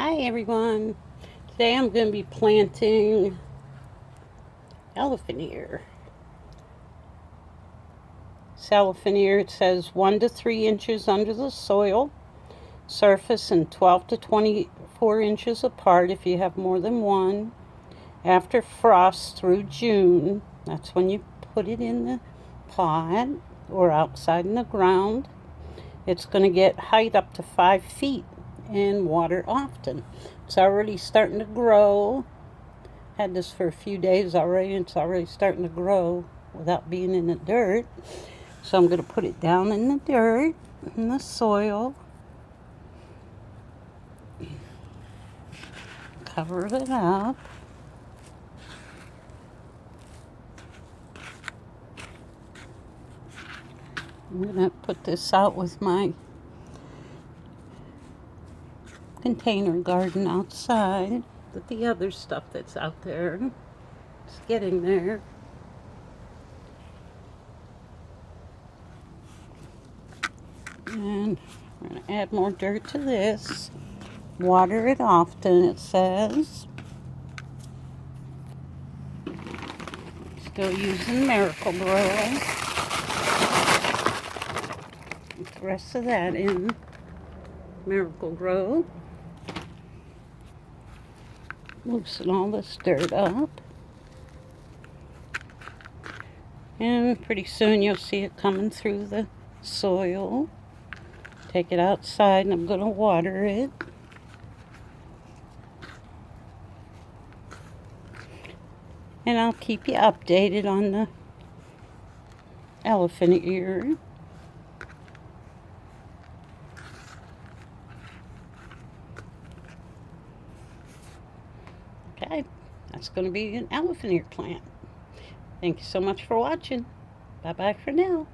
Hi everyone. Today I'm going to be planting elephant ear. This elephant ear, it says 1 to 3 inches under the soil surface and 12 to 24 inches apart if you have more than one. After frost through June, that's when you put it in the pot or outside in the ground. It's going to get height up to 5 feet and water often. It's already starting to grow. Had this for a few days already, and it's already starting to grow without being in the dirt. So I'm going to put it down in the dirt, in the soil. Cover it up. I'm going to put this out with my container garden outside with the other stuff that's out there. It's getting there. And we're going to add more dirt to this. Water it often, it says. Still using Miracle-Gro. Put the rest of that in Miracle-Gro. Loosen all this dirt up. And pretty soon you'll see it coming through the soil. Take it outside and I'm going to water it. And I'll keep you updated on the elephant ear. Okay, that's going to be an elephant ear plant. Thank you so much for watching. Bye-bye for now.